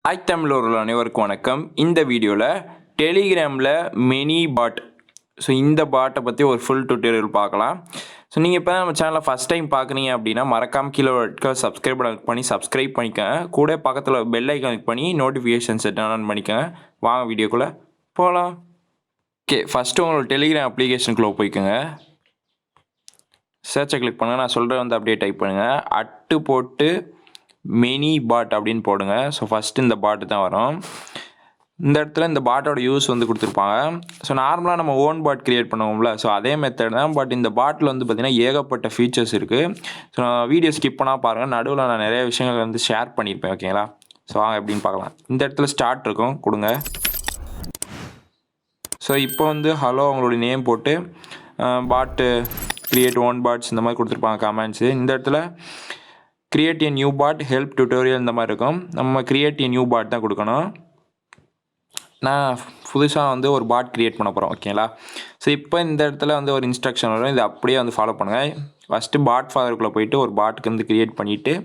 Hi தமிழர்கள் அனைவருக்கும் வணக்கம். இந்த வீடியோவில் டெலிகிராமில் மினி பாட் இந்த பாட்டை பற்றி ஒரு ஃபுல் டியூட்டோரியல் பார்க்கலாம். நீங்கள் இப்போ நம்ம சேனலில் ஃபஸ்ட் டைம் பார்க்குறீங்க அப்படின்னா மறக்காமல் கீழே இருக்க சப்ஸ்கிரைப் பண்ணி சப்ஸ்கிரைப் பண்ணிக்கோங்க. கூட பக்கத்தில் பெல் ஐக்கான் கிளிக் பண்ணி நோட்டிஃபிகேஷன் செட் ஆன் பண்ணிக்கோங்க. வாங்க வீடியோக்குள்ளே போகலாம். ஓகே, ஃபஸ்ட்டு உங்களோட டெலிகிராம் அப்ளிகேஷனுக்குள்ளே போய்க்கோங்க. சர்ச்சை கிளிக் பண்ணுங்கள். நான் சொல்கிறத அப்படியே டைப் பண்ணுங்கள். அட்டு போட்டு மினி பாட் அப்படின்னு போடுங்க. ஃபஸ்ட்டு இந்த பாட்டு தான் வரும். இந்த இடத்துல இந்த பாட்டோட யூஸ் கொடுத்துருப்பாங்க. நார்மலாக நம்ம ஓன் பாட் க்ரியேட் பண்ணுவோம்ல, அதே மெத்தட் தான். பட் இந்த பாட்டில் பார்த்திங்கன்னா ஏகப்பட்ட ஃபீச்சர்ஸ் இருக்குது. நான் வீடியோ ஸ்கிப் பண்ணால் பாருங்கள். நடுவில் நான் நிறைய விஷயங்கள் ஷேர் பண்ணியிருப்பேன். ஓகேங்களா? வாங்க எப்படின்னு பார்க்கலாம். இந்த இடத்துல ஸ்டார்ட் இருக்கும், கொடுங்க. இப்போ ஹலோ உங்களுடைய நேம் போட்டு பாட்டு க்ரியேட் ஓன் பாட்ஸ் இந்த மாதிரி கொடுத்துருப்பாங்க கமெண்ட்ஸு. இந்த இடத்துல create a new bot help tutorial இந்த மாதிரி இருக்கும். நம்ம கிரியேட் ஏ நியூ பாட் தான் கொடுக்கணும். நான் புதுசாக ஒரு பாட் க்ரியேட் பண்ண போகிறோம். ஓகேங்களா? இப்போ இந்த இடத்துல ஒரு இன்ஸ்ட்ரக்ஷன் வரும். இதை அப்படியே ஃபாலோ பண்ணுங்கள். ஃபஸ்ட்டு பாட் ஃபாதருக்குள்ளே போயிட்டு ஒரு பாட்டுக்கு க்ரியேட் பண்ணிவிட்டு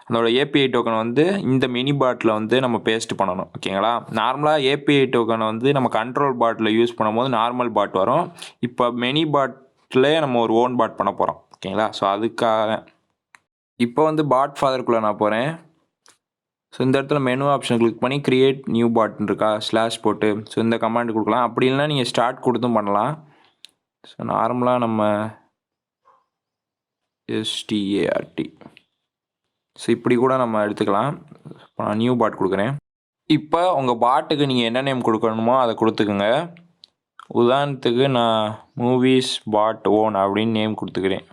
அதோட ஏபிஐ டோக்கனை இந்த மினி பாட்டில் நம்ம பேஸ்ட் பண்ணணும். ஓகேங்களா? நார்மலாக ஏபிஐ டோக்கனை நம்ம கண்ட்ரோல் பாட்டில் யூஸ் பண்ணும்போது நார்மல் பாட் வரும். இப்போ மினி பாட்டில் நம்ம ஒரு ஓன் பாட் பண்ண போகிறோம். ஓகேங்களா? அதுக்காக இப்போ பாட் ஃபாதருக்குள்ளே நான் போகிறேன். இந்த இடத்துல மெனு ஆப்ஷன் கிளிக் பண்ணி கிரியேட் நியூ பாட்னு இருக்கா, ஸ்லாஷ் போட்டு இந்த கமாண்ட் கொடுக்கலாம். அப்படி இல்லைனா நீங்கள் ஸ்டார்ட் கொடுத்தும் பண்ணலாம். நார்மலாக நம்ம START இப்படி கூட நம்ம எடுத்துக்கலாம். நான் நியூ பாட் கொடுக்குறேன். இப்போ உங்கள் பாட்டுக்கு நீங்கள் என்ன நேம் கொடுக்கணுமோ அதை கொடுத்துக்குங்க. உதாரணத்துக்கு நான் மூவிஸ் பாட் ஓன் அப்படின்னு நேம் கொடுத்துக்கிறேன்.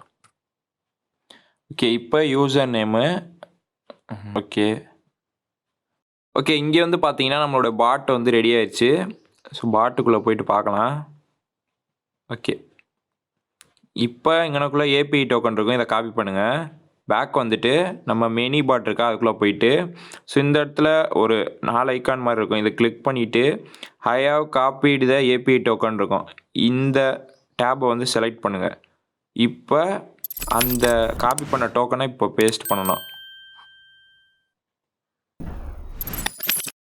ஓகே, இப்போ யூசர் நேமு. ஓகே இங்கே பார்த்தீங்கன்னா நம்மளோட பாட் ரெடி ஆயிடுச்சு. பாட்டுக்குள்ளே போயிட்டு பார்க்கலாம். ஓகே, இப்போ இங்கனக்குள்ளே ஏபிஐ டோக்கன் இருக்கும். இதை காப்பி பண்ணுங்கள். பேக் நம்ம மினி பாட் இருக்கா அதுக்குள்ளே போயிட்டு இந்த இடத்துல ஒரு 4 ஐக்கான் மாதிரி இருக்கும். இதை கிளிக் பண்ணிவிட்டு ஐ ஹாவ் காப்பீடு த ஏபிஐ டோக்கன் இருக்கும். இந்த டேப்பை செலக்ட் பண்ணுங்கள். இப்போ அந்த காப்பி பண்ண டோக்கனை இப்போ பேஸ்ட் பண்ணணும்.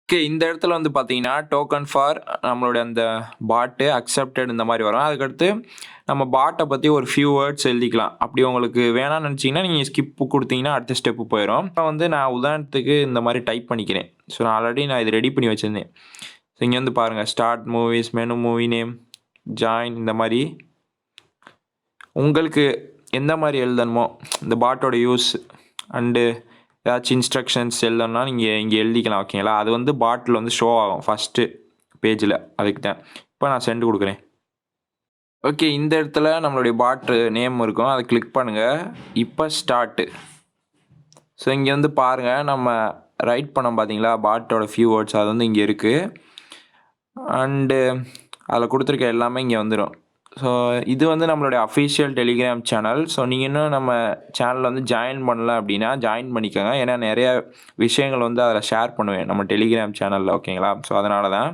ஓகே, இந்த இடத்துல பார்த்தீங்கன்னா டோக்கன் ஃபார் நம்மளுடைய அந்த பாட்டு அக்செப்டட் இந்த மாதிரி வரும். அதுக்கடுத்து நம்ம பாட்டை பற்றி ஒரு ஃபியூ வேர்ட்ஸ் எழுதிக்கலாம். அப்படி உங்களுக்கு வேணாம்னு நினச்சிங்கன்னா நீங்கள் ஸ்கிப்பு கொடுத்தீங்கன்னா அடுத்த ஸ்டெப்பு போயிடும். இப்போ நான் உதாரணத்துக்கு இந்த மாதிரி டைப் பண்ணிக்கிறேன். நான் ஆல்ரெடி இது ரெடி பண்ணி வச்சுருந்தேன். இங்கே பாருங்கள், start movies, menu, movie name, join இந்த மாதிரி உங்களுக்கு எந்த மாதிரி எழுதணுமோ இந்த பாட்டோட யூஸ் அண்டு ஏதாச்சும் இன்ஸ்ட்ரக்ஷன்ஸ் எழுதணும்னா நீங்கள் இங்கே எழுதிக்கலாம். ஓகேங்களா? அது பாட்டில் ஷோ ஆகும் ஃபஸ்ட்டு பேஜில். அதுக்கு தான் இப்போ நான் சென்ட் கொடுக்குறேன். ஓகே, இந்த இடத்துல நம்மளுடைய பாட்டு நேம் இருக்கும். அதை கிளிக் பண்ணுங்கள். இப்போ ஸ்டார்ட்டு. இங்கே பாருங்கள், நம்ம ரைட் பண்ணோம் பார்த்தீங்களா பாட்டோட ஃபியூ வேர்ட்ஸ், அது இங்கே இருக்குது. அண்டு அதில் கொடுத்துருக்க எல்லாமே இங்கே வந்துடும். இது நம்மளுடைய அஃபிஷியல் டெலிகிராம் சேனல். நீங்கள் இன்னும் நம்ம சேனலில் ஜாயின் பண்ணல அப்படின்னா ஜாயின் பண்ணிக்கோங்க. ஏன்னா நிறைய விஷயங்கள் அதில் ஷேர் பண்ணுவேன் நம்ம டெலிகிராம் சேனலில். ஓகேங்களா? அதனால தான்.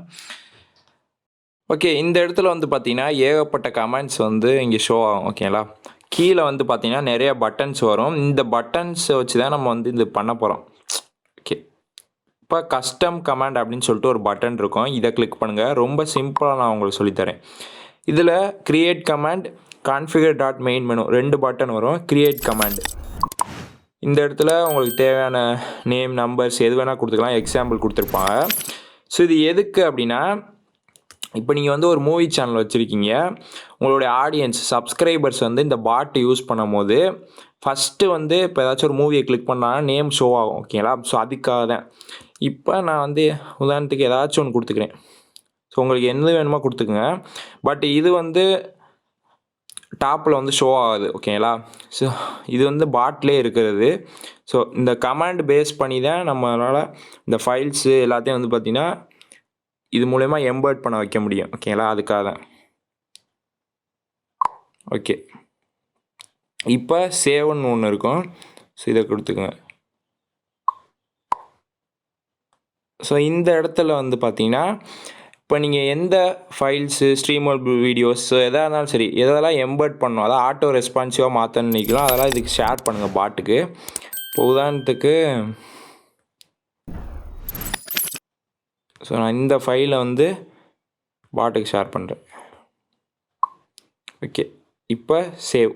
ஓகே, இந்த இடத்துல பார்த்தீங்கன்னா ஏகப்பட்ட கமெண்ட்ஸ் இங்கே ஷோ ஆகும். ஓகேங்களா? கீழே பார்த்தீங்கன்னா நிறைய பட்டன்ஸ் வரும். இந்த பட்டன்ஸை வச்சு தான் நம்ம இது பண்ண போகிறோம். ஓகே, இப்போ கஸ்டம் கமாண்ட் அப்படின்னு சொல்லிட்டு ஒரு பட்டன் இருக்கும். இதை கிளிக் பண்ணுங்கள். ரொம்ப சிம்பிளாக நான் உங்களுக்கு சொல்லித்தரேன். இதில் create command, configure dot main menu 2 button வரும். கிரியேட் கமாண்ட் இந்த இடத்துல உங்களுக்கு தேவையான நேம், நம்பர்ஸ் எது வேணால் கொடுத்துக்கலாம். எக்ஸாம்பிள் கொடுத்துருப்பாங்க. இது எதுக்கு அப்படின்னா, இப்போ நீங்கள் ஒரு மூவி சேனல் வச்சுருக்கீங்க. உங்களுடைய ஆடியன்ஸ் சப்ஸ்கிரைபர்ஸ் இந்த பாட்டு யூஸ் பண்ணும் போது ஃபஸ்ட்டு இப்போ ஏதாச்சும் ஒரு மூவியை கிளிக் பண்ணால் நேம் ஷோ ஆகும். ஓகேங்களா? அதுக்காக தான். இப்போ நான் உதாரணத்துக்கு ஏதாச்சும் ஒன்று கொடுத்துக்கிறேன். உங்களுக்கு எது வேணுமோ கொடுத்துக்குங்க. பட் இது டாப்பில் ஷோ ஆகுது. ஓகேங்களா? இது பாட்லேயே இருக்கிறது. இந்த கமாண்ட் பேஸ் பண்ணி தான் நம்மளால் இந்த ஃபைல்ஸு எல்லாத்தையும் பார்த்திங்கன்னா இது மூலயமா எம்பர்ட் பண்ண வைக்க முடியும். ஓகேங்களா? அதுக்காக தான். ஓகே, இப்போ சேவ்னு ஒன்று இருக்கும். இதை கொடுத்துக்குங்க. இந்த இடத்துல பார்த்தீங்கன்னா இப்போ நீங்கள் எந்த ஃபைல்ஸு, ஸ்ட்ரீமபிள் வீடியோஸ் எதாக இருந்தாலும் சரி, எதெல்லாம் எம்பர்ட் பண்ணணும், அதாவது ஆட்டோ ரெஸ்பான்சிவாக மாற்றணும்னு நினைக்கலாம், அதெல்லாம் இதுக்கு ஷேர் பண்ணுங்கள் பாட்டுக்கு. இப்போ உதாரணத்துக்கு ஸோ நான் இந்த ஃபைலை வந்து பாட்டுக்கு ஷேர் பண்ணுறேன். ஓகே, இப்போ சேவ்.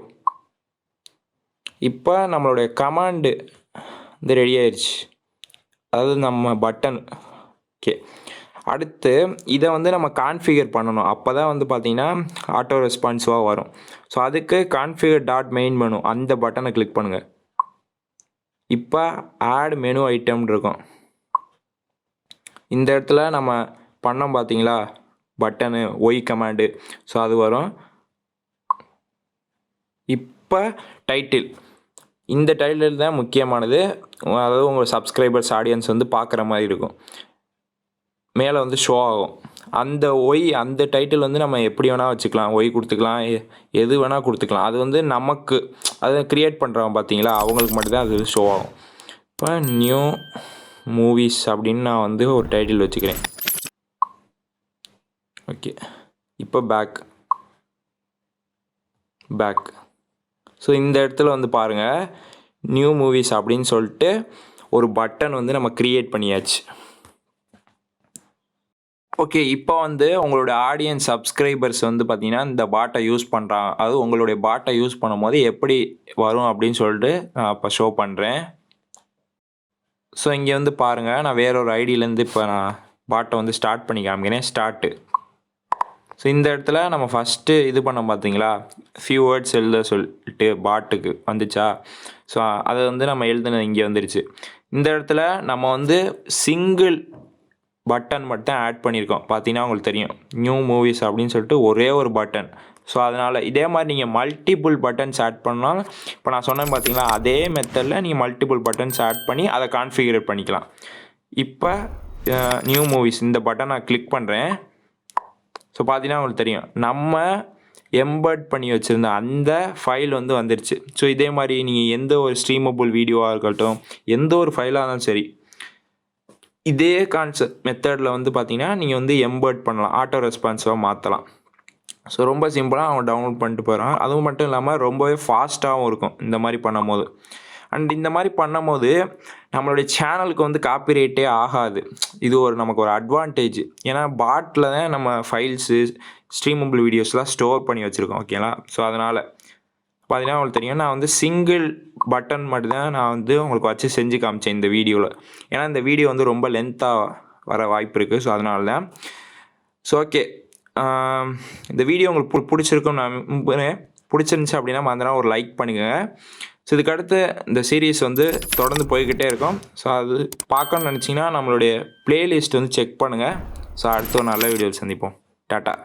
இப்போ நம்மளுடைய கமாண்டு வந்து ரெடி ஆயிடுச்சு, அதாவது நம்ம பட்டன். ஓகே, அடுத்து இதை வந்து நம்ம கான்ஃபிகர் பண்ணணும். அப்போ தான் வந்து பார்த்திங்கன்னா ஆட்டோ ரெஸ்பான்சிவாக வரும். ஸோ அதுக்கு கான்ஃபிகர் டாட் மெயின் மெனு அந்த பட்டனை கிளிக் பண்ணுங்கள். இப்போ ஆட் மெனு ஐட்டம்னு இருக்கும். இந்த இடத்துல நம்ம பண்ணோம் பார்த்தீங்களா பட்டனு ஒய் கமாண்டு, ஸோ அது வரும். இப்போ டைட்டில், இந்த டைட்டில் தான் முக்கியமானது. அதாவது உங்கள் சப்ஸ்கிரைபர்ஸ் ஆடியன்ஸ் வந்து பார்க்குற மாதிரி இருக்கும், மேலே வந்து ஷோ ஆகும். அந்த ஒய் அந்த டைட்டில் வந்து நம்ம எப்படி வேணால் வச்சுக்கலாம், ஒய் கொடுத்துக்கலாம், எது வேணால் கொடுத்துக்கலாம். அது வந்து நமக்கு அதை க்ரியேட் பண்ணுறவங்க பார்த்தீங்களா அவங்களுக்கு மட்டும்தான் அது ஷோ ஆகும். இப்போ நியூ மூவிஸ் அப்படின்னு நான் வந்து ஒரு டைட்டில் வச்சுக்கிறேன். ஓகே, இப்போ பேக். ஸோ இந்த இடத்துல வந்து பாருங்கள் நியூ மூவிஸ் அப்படின்னு சொல்லிட்டு ஒரு பட்டன் வந்து நம்ம க்ரியேட் பண்ணியாச்சு. ஓகே, இப்போ வந்து உங்களோட ஆடியன்ஸ் சப்ஸ்கிரைபர்ஸ் வந்து பார்த்தீங்கன்னா இந்த பாட்டை யூஸ் பண்ணுறாங்க. அதாவது உங்களுடைய பாட்டை யூஸ் பண்ணும்போது எப்படி வரும் அப்படின்னு சொல்லிட்டு நான் இப்போ ஷோ பண்ணுறேன். ஸோ இங்கே வந்து பாருங்கள், நான் வேறொரு ஐடியிலேருந்து இப்போ நான் பாட்டை வந்து ஸ்டார்ட் பண்ணி காமிக்கிறேன். ஸ்டார்ட்டு. ஸோ இந்த இடத்துல நம்ம ஃபஸ்ட்டு இது பண்ண பார்த்தீங்களா ஃபியூ வேர்ட்ஸ் எழுத சொல்லிட்டு பாட்டுக்கு வந்துச்சா. ஸோ அதை வந்து நம்ம எழுதுனது இங்கே வந்துருச்சு. இந்த இடத்துல நம்ம வந்து சிங்கிள் பட்டன் மட்டும் ஆட் பண்ணியிருக்கோம். பார்த்தீங்கன்னா உங்களுக்கு தெரியும் நியூ மூவிஸ் அப்படின்னு சொல்லிட்டு ஒரே ஒரு பட்டன். ஸோ அதனால் இதே மாதிரி நீங்கள் மல்டிபிள் பட்டன்ஸ் ஆட் பண்ணால், இப்போ நான் சொன்னேன் பார்த்தீங்களா அதே மெத்தடில் நீங்கள் மல்டிபிள் பட்டன்ஸ் ஆட் பண்ணி அதை கான்ஃபிகரேட் பண்ணிக்கலாம். இப்போ நியூ மூவிஸ் இந்த பட்டன் நான் கிளிக் பண்ணுறேன். ஸோ பார்த்தீங்கன்னா உங்களுக்கு தெரியும் நம்ம எம்பர்ட் பண்ணி வச்சுருந்த அந்த ஃபைல் வந்து வந்துருச்சு. ஸோ இதே மாதிரி நீங்கள் எந்த ஒரு ஸ்ட்ரீமபிள் வீடியோவாக இருக்கட்டும், எந்த ஒரு ஃபைலாக இருந்தாலும் சரி, இதே கான்செப்ட் மெத்தடில் வந்து பார்த்தீங்கன்னா நீங்கள் வந்து எம்பர்ட் பண்ணலாம், ஆட்டோ ரெஸ்பான்சிவாக மாற்றலாம். ஸோ ரொம்ப சிம்பிளாக அவன் டவுன்லோட் பண்ணிட்டு போகிறான். அதுவும் மட்டும் இல்லாமல் ரொம்பவே ஃபாஸ்ட்டாகவும் இருக்கும் இந்த மாதிரி பண்ணும்போது. அண்ட் இந்த மாதிரி பண்ணும்போது நம்மளுடைய சேனலுக்கு வந்து காப்பிரைட்டே ஆகாது. இது ஒரு நமக்கு ஒரு அட்வான்டேஜ். ஏன்னா பாட்டில் தான் நம்ம ஃபைல்ஸு ஸ்ட்ரீமபிள் வீடியோஸ்லாம் ஸ்டோர் பண்ணி வச்சுருக்கோம். ஓகேங்களா. ஸோ அதனால் பார்த்தீங்கன்னா உங்களுக்கு தெரியும் நான் வந்து சிங்கிள் பட்டன் மட்டும்தான் நான் வந்து உங்களுக்கு வச்சு செஞ்சு காமிச்சேன் இந்த வீடியோவில். ஏன்னா இந்த வீடியோ வந்து ரொம்ப லென்த்தாக வர வாய்ப்பு இருக்குது. ஸோ அதனால தான். ஸோ ஓகே, இந்த வீடியோ உங்களுக்கு பிடிச்சிருக்குன்னு நான் நம்புகிறேன். பிடிச்சிருந்துச்சி அப்படின்னா மறந்துடாம ஒரு லைக் பண்ணுங்கள். ஸோ இதுக்கடுத்து இந்த சீரீஸ் வந்து தொடர்ந்து போய்கிட்டே இருக்கும். ஸோ அது பார்க்கணுன்னு நினச்சிங்கன்னா நம்மளுடைய ப்ளேலிஸ்ட் வந்து செக் பண்ணுங்கள். ஸோ அடுத்த ஒரு நல்ல வீடியோவில் சந்திப்போம். டாட்டா.